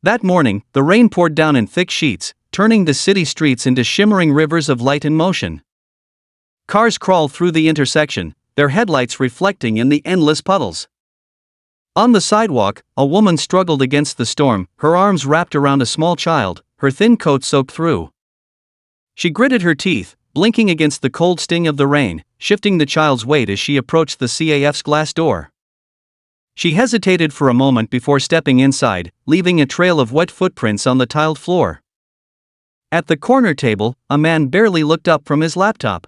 That morning, the rain poured down in thick sheets, turning the city streets into shimmering rivers of light and motion. Cars crawled through the intersection, their headlights reflecting in the endless puddles. On the sidewalk, a woman struggled against the storm, her arms wrapped around a small child, her thin coat soaked through. She gritted her teeth, blinking against the cold sting of the rain, shifting the child's weight as she approached the CAF's glass door. She hesitated for a moment before stepping inside, leaving a trail of wet footprints on the tiled floor. At the corner table, a man barely looked up from his laptop.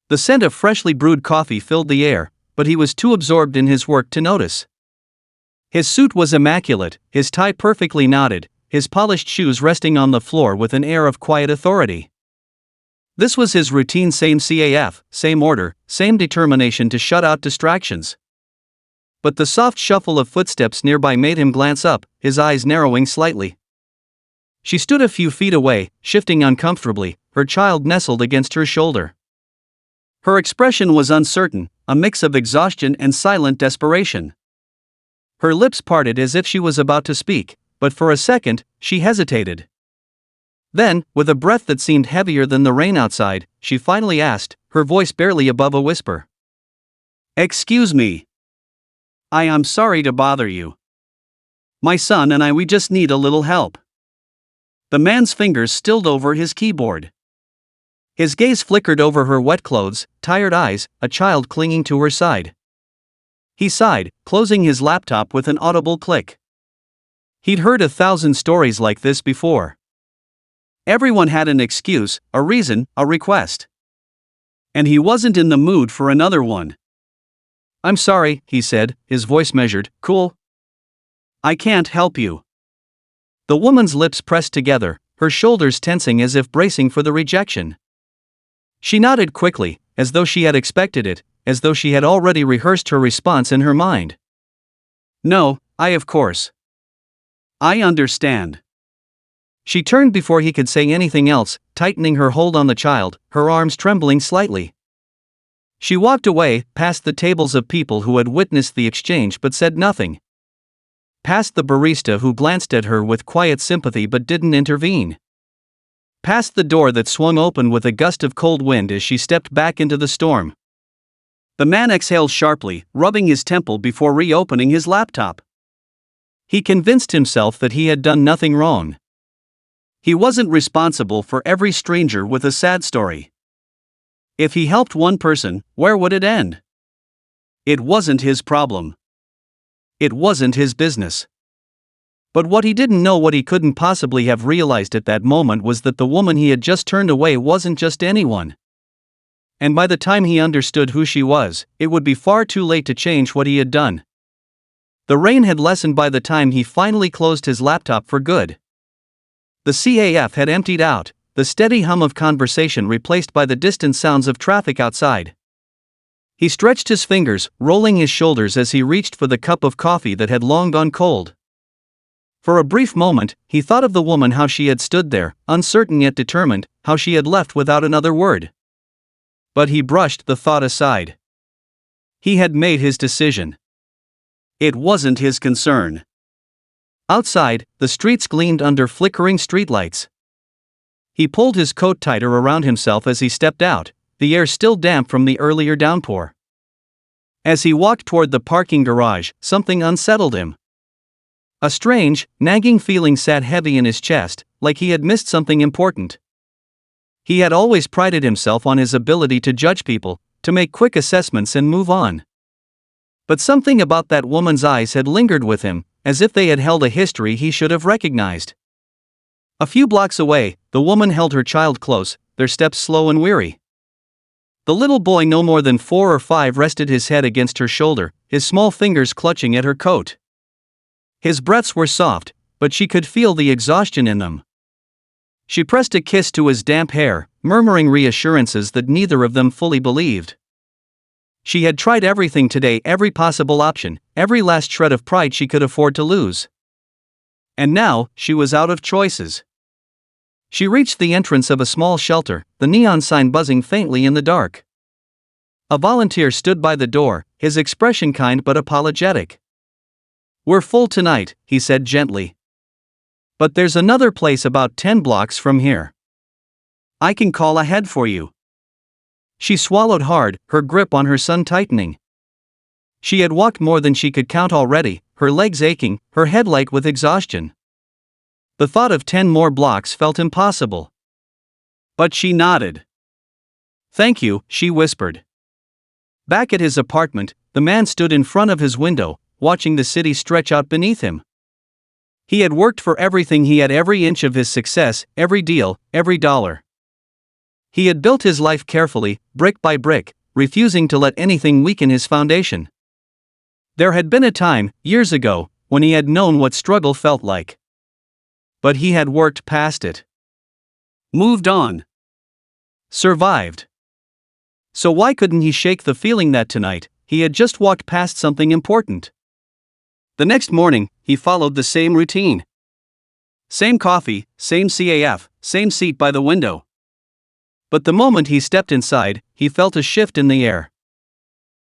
The scent of freshly brewed coffee filled the air, but he was too absorbed in his work to notice. His suit was immaculate, his tie perfectly knotted, his polished shoes resting on the floor with an air of quiet authority. This was his routine, same CAF, same order, same determination to shut out distractions. But the soft shuffle of footsteps nearby made him glance up, his eyes narrowing slightly. She stood a few feet away, shifting uncomfortably, her child nestled against her shoulder. Her expression was uncertain, a mix of exhaustion and silent desperation. Her lips parted as if she was about to speak, but for a second, she hesitated. Then, with a breath that seemed heavier than the rain outside, she finally asked, her voice barely above a whisper. "Excuse me. I am sorry to bother you. My son and we just need a little help." The man's fingers stilled over his keyboard. His gaze flickered over her wet clothes, tired eyes, a child clinging to her side. He sighed, closing his laptop with an audible click. He'd heard 1,000 stories like this before. Everyone had an excuse, a reason, a request. And he wasn't in the mood for another one. "I'm sorry," he said, his voice measured, "Cool. I can't help you." The woman's lips pressed together, her shoulders tensing as if bracing for the rejection. She nodded quickly, as though she had expected it, as though she had already rehearsed her response in her mind. "No, of course. I understand." She turned before he could say anything else, tightening her hold on the child, her arms trembling slightly. She walked away, past the tables of people who had witnessed the exchange but said nothing. Past the barista who glanced at her with quiet sympathy but didn't intervene. Past the door that swung open with a gust of cold wind as she stepped back into the storm. The man exhaled sharply, rubbing his temple before reopening his laptop. He convinced himself that he had done nothing wrong. He wasn't responsible for every stranger with a sad story. If he helped one person, where would it end? It wasn't his problem. It wasn't his business. But what he didn't know, what he couldn't possibly have realized at that moment, was that the woman he had just turned away wasn't just anyone. And by the time he understood who she was, it would be far too late to change what he had done. The rain had lessened by the time he finally closed his laptop for good. The CAF had emptied out, the steady hum of conversation replaced by the distant sounds of traffic outside. He stretched his fingers, rolling his shoulders as he reached for the cup of coffee that had long gone cold. For a brief moment, he thought of the woman, how she had stood there, uncertain yet determined, how she had left without another word. But he brushed the thought aside. He had made his decision. It wasn't his concern. Outside, the streets gleamed under flickering streetlights. He pulled his coat tighter around himself as he stepped out, the air still damp from the earlier downpour. As he walked toward the parking garage, something unsettled him. A strange, nagging feeling sat heavy in his chest, like he had missed something important. He had always prided himself on his ability to judge people, to make quick assessments and move on. But something about that woman's eyes had lingered with him, as if they had held a history he should have recognized. A few blocks away, the woman held her child close, their steps slow and weary. The little boy, no more than 4 or 5, rested his head against her shoulder, his small fingers clutching at her coat. His breaths were soft, but she could feel the exhaustion in them. She pressed a kiss to his damp hair, murmuring reassurances that neither of them fully believed. She had tried everything today, every possible option, every last shred of pride she could afford to lose. And now, she was out of choices. She reached the entrance of a small shelter, the neon sign buzzing faintly in the dark. A volunteer stood by the door, his expression kind but apologetic. "We're full tonight," he said gently. But there's another place about 10 blocks from here. I can call ahead for you. She swallowed hard, her grip on her son tightening. She had walked more than she could count already, her legs aching, her head light with exhaustion. The thought of 10 more blocks felt impossible. But she nodded. Thank you, she whispered. Back at his apartment, the man stood in front of his window, watching the city stretch out beneath him. He had worked for everything, he had every inch of his success, every deal, every dollar. He had built his life carefully, brick by brick, refusing to let anything weaken his foundation. There had been a time, years ago, when he had known what struggle felt like. But he had worked past it. Moved on. Survived. So why couldn't he shake the feeling that tonight, he had just walked past something important? The next morning, he followed the same routine. Same coffee, same CAF, same seat by the window. But the moment he stepped inside, he felt a shift in the air.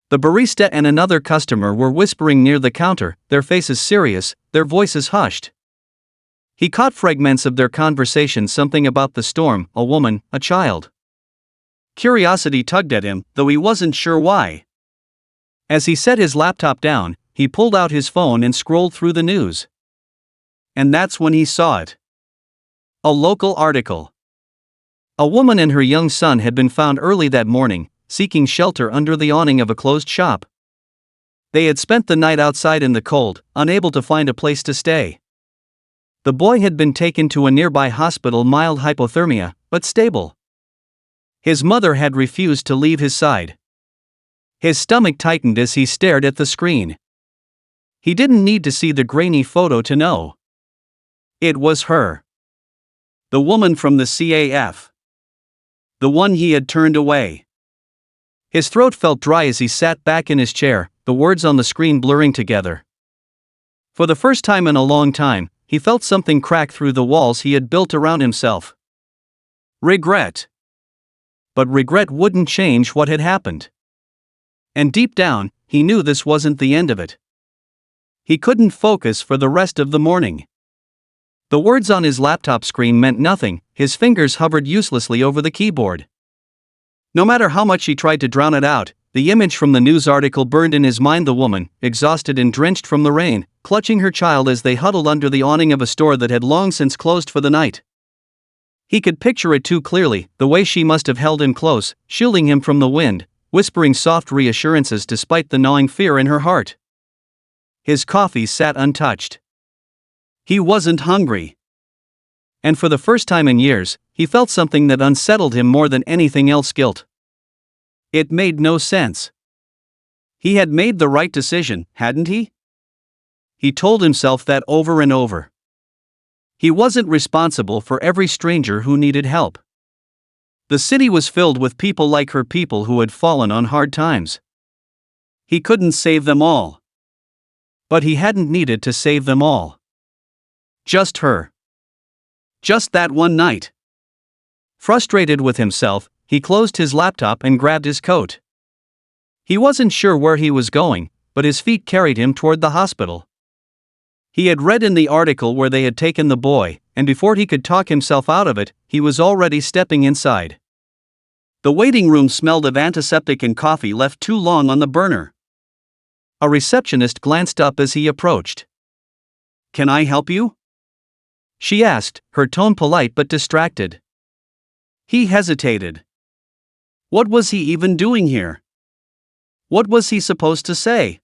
The barista and another customer were whispering near the counter, their faces serious, their voices hushed. He caught fragments of their conversation, something about the storm, a woman, a child. Curiosity tugged at him, though he wasn't sure why. As he set his laptop down, he pulled out his phone and scrolled through the news. And that's when he saw it. A local article. A woman and her young son had been found early that morning, seeking shelter under the awning of a closed shop. They had spent the night outside in the cold, unable to find a place to stay. The boy had been taken to a nearby hospital, mild hypothermia, but stable. His mother had refused to leave his side. His stomach tightened as he stared at the screen. He didn't need to see the grainy photo to know. It was her. The woman from the CAF. The one he had turned away. His throat felt dry as he sat back in his chair, the words on the screen blurring together. For the first time in a long time, he felt something crack through the walls he had built around himself. Regret. But regret wouldn't change what had happened. And deep down, he knew this wasn't the end of it. He couldn't focus for the rest of the morning. The words on his laptop screen meant nothing, his fingers hovered uselessly over the keyboard. No matter how much he tried to drown it out, the image from the news article burned in his mind, the woman, exhausted and drenched from the rain, clutching her child as they huddled under the awning of a store that had long since closed for the night. He could picture it too clearly, the way she must have held him close, shielding him from the wind, whispering soft reassurances despite the gnawing fear in her heart. His coffee sat untouched. He wasn't hungry. And for the first time in years, he felt something that unsettled him more than anything else: guilt. It made no sense. He had made the right decision, hadn't he? He told himself that over and over. He wasn't responsible for every stranger who needed help. The city was filled with people like her, people who had fallen on hard times. He couldn't save them all. But he hadn't needed to save them all. Just her. Just that one night. Frustrated with himself, he closed his laptop and grabbed his coat. He wasn't sure where he was going, but his feet carried him toward the hospital. He had read in the article where they had taken the boy, and before he could talk himself out of it, he was already stepping inside. The waiting room smelled of antiseptic and coffee left too long on the burner. A receptionist glanced up as he approached. "Can I help you?" she asked, her tone polite but distracted. He hesitated. What was he even doing here? What was he supposed to say?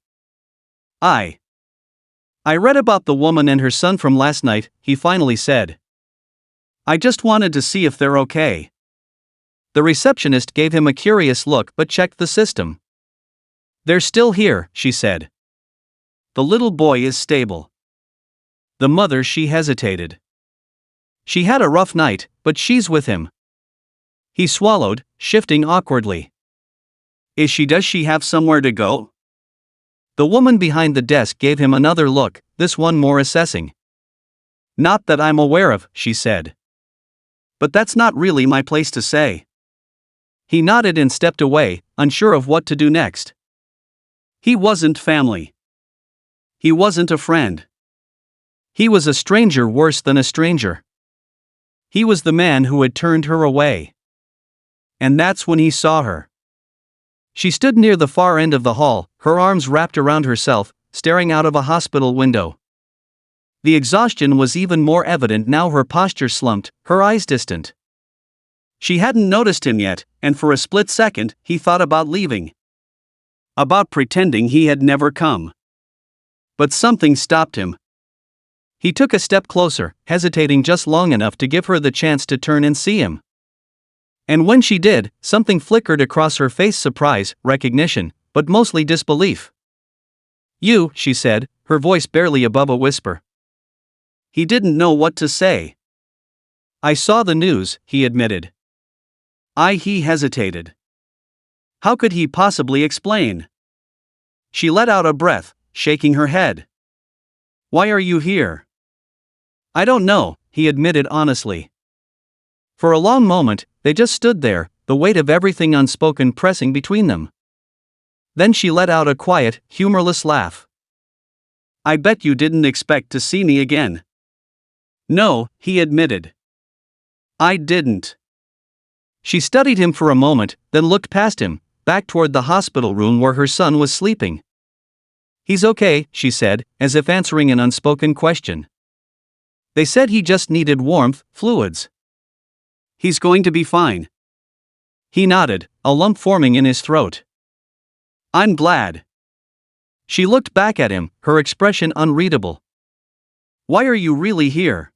I read about the woman and her son from last night, he finally said. I just wanted to see if they're okay. The receptionist gave him a curious look but checked the system. They're still here, she said. The little boy is stable. The mother, she hesitated. She had a rough night, but she's with him. He swallowed, shifting awkwardly. Does she have somewhere to go? The woman behind the desk gave him another look, this one more assessing. Not that I'm aware of, she said. But that's not really my place to say. He nodded and stepped away, unsure of what to do next. He wasn't family. He wasn't a friend. He was a stranger worse than a stranger. He was the man who had turned her away. And that's when he saw her. She stood near the far end of the hall, her arms wrapped around herself, staring out of a hospital window. The exhaustion was even more evident now, her posture slumped, her eyes distant. She hadn't noticed him yet, and for a split second, he thought about leaving. About pretending he had never come. But something stopped him. He took a step closer, hesitating just long enough to give her the chance to turn and see him. And when she did, something flickered across her face: surprise, recognition, but mostly disbelief. "You," she said, her voice barely above a whisper. He didn't know what to say. "I saw the news," he admitted. He hesitated. How could he possibly explain? She let out a breath, shaking her head. "Why are you here?" "I don't know," he admitted honestly. For a long moment, they just stood there, the weight of everything unspoken pressing between them. Then she let out a quiet, humorless laugh. "I bet you didn't expect to see me again." "No," he admitted. "I didn't." She studied him for a moment, then looked past him, back toward the hospital room where her son was sleeping. "He's okay," she said, as if answering an unspoken question. "They said he just needed warmth, fluids." "He's going to be fine." He nodded, a lump forming in his throat. "I'm glad." She looked back at him, her expression unreadable. "Why are you really here?"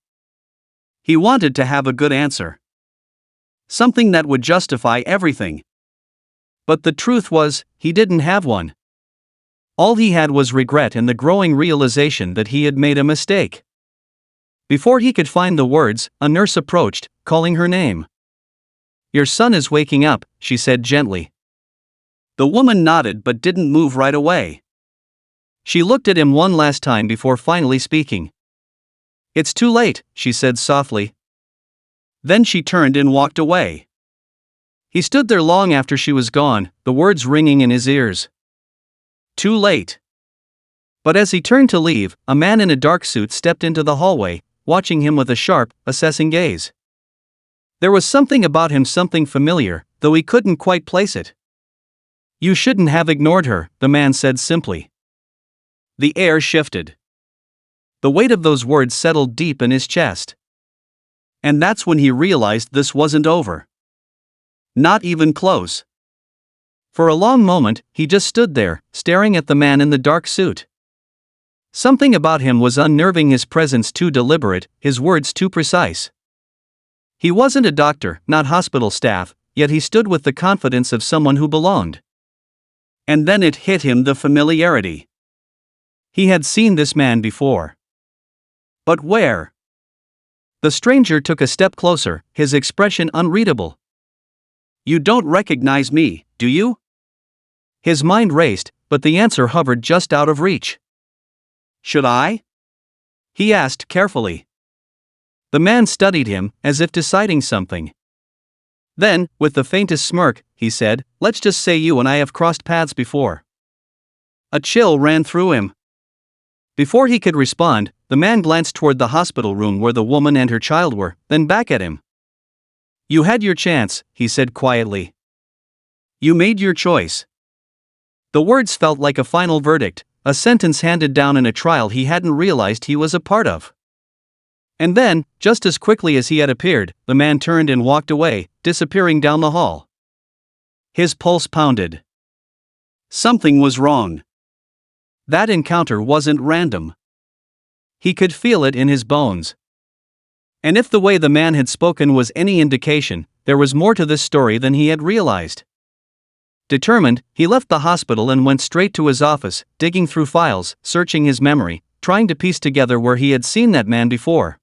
He wanted to have a good answer. Something that would justify everything. But the truth was, he didn't have one. All he had was regret and the growing realization that he had made a mistake. Before he could find the words, a nurse approached, calling her name. "Your son is waking up," she said gently. The woman nodded but didn't move right away. She looked at him one last time before finally speaking. "It's too late," she said softly. Then she turned and walked away. He stood there long after she was gone, the words ringing in his ears. Too late. But as he turned to leave, a man in a dark suit stepped into the hallway, watching him with a sharp, assessing gaze. There was something about him, something familiar, though he couldn't quite place it. "You shouldn't have ignored her," the man said simply. The air shifted. The weight of those words settled deep in his chest. And that's when he realized this wasn't over. Not even close. For a long moment, he just stood there, staring at the man in the dark suit. Something about him was unnerving, his presence too deliberate, his words too precise. He wasn't a doctor, not hospital staff, yet he stood with the confidence of someone who belonged. And then it hit him, the familiarity. He had seen this man before. But where? The stranger took a step closer, his expression unreadable. "You don't recognize me, do you?" His mind raced, but the answer hovered just out of reach. "Should I?" he asked carefully. The man studied him, as if deciding something. Then, with the faintest smirk, he said, "Let's just say you and I have crossed paths before." A chill ran through him. Before he could respond, the man glanced toward the hospital room where the woman and her child were, then back at him. "You had your chance," he said quietly. "You made your choice." The words felt like a final verdict, a sentence handed down in a trial he hadn't realized he was a part of. And then, just as quickly as he had appeared, the man turned and walked away, disappearing down the hall. His pulse pounded. Something was wrong. That encounter wasn't random. He could feel it in his bones. And if the way the man had spoken was any indication, there was more to this story than he had realized. Determined, he left the hospital and went straight to his office, digging through files, searching his memory, trying to piece together where he had seen that man before.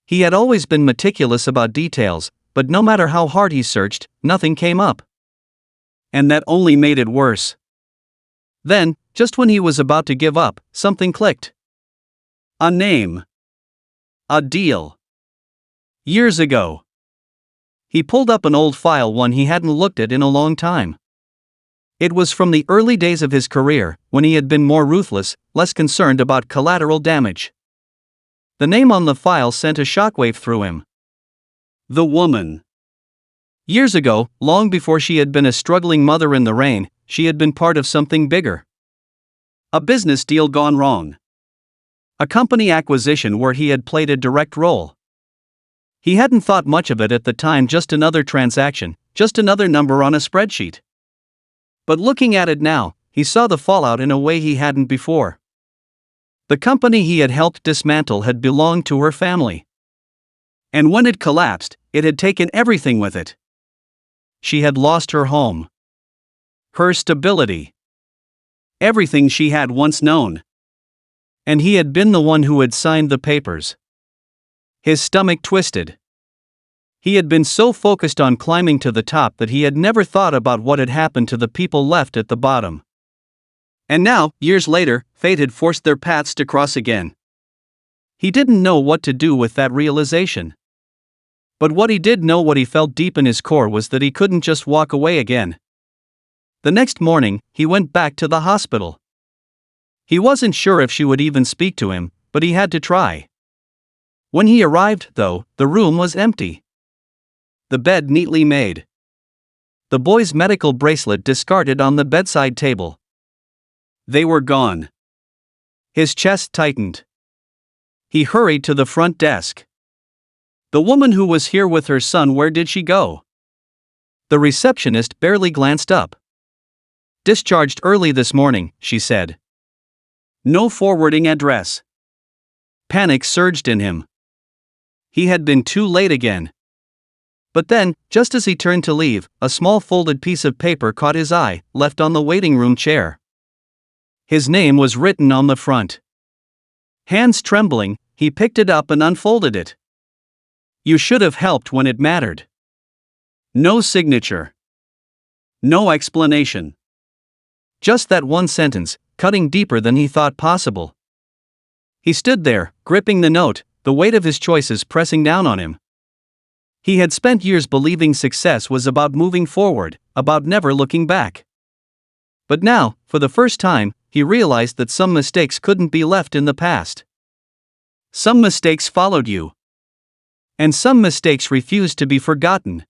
He had always been meticulous about details, but no matter how hard he searched, nothing came up. And that only made it worse. Then, just when he was about to give up, something clicked. A name. A deal. Years ago. He pulled up an old file, one he hadn't looked at in a long time. It was from the early days of his career, when he had been more ruthless, less concerned about collateral damage. The name on the file sent a shockwave through him. The woman. Years ago, long before she had been a struggling mother in the rain, she had been part of something bigger. A business deal gone wrong. A company acquisition where he had played a direct role. He hadn't thought much of it at the time, just another transaction, just another number on a spreadsheet. But looking at it now, he saw the fallout in a way he hadn't before. The company he had helped dismantle had belonged to her family. And when it collapsed, it had taken everything with it. She had lost her home. Her stability. Everything she had once known. And he had been the one who had signed the papers. His stomach twisted. He had been so focused on climbing to the top that he had never thought about what had happened to the people left at the bottom. And now, years later, fate had forced their paths to cross again. He didn't know what to do with that realization. But what he did know, what he felt deep in his core, was that he couldn't just walk away again. The next morning, he went back to the hospital. He wasn't sure if she would even speak to him, but he had to try. When he arrived, though, the room was empty. The bed neatly made. The boy's medical bracelet discarded on the bedside table. They were gone. His chest tightened. He hurried to the front desk. The woman who was here with her son, where did she go? The receptionist barely glanced up. Discharged early this morning, she said. No forwarding address. Panic surged in him. He had been too late again. But then, just as he turned to leave, a small folded piece of paper caught his eye, left on the waiting room chair. His name was written on the front. Hands trembling, he picked it up and unfolded it. You should have helped when it mattered. No signature. No explanation. Just that one sentence, cutting deeper than he thought possible. He stood there, gripping the note, the weight of his choices pressing down on him. He had spent years believing success was about moving forward, about never looking back. But now, for the first time, he realized that some mistakes couldn't be left in the past. Some mistakes followed you. And some mistakes refused to be forgotten.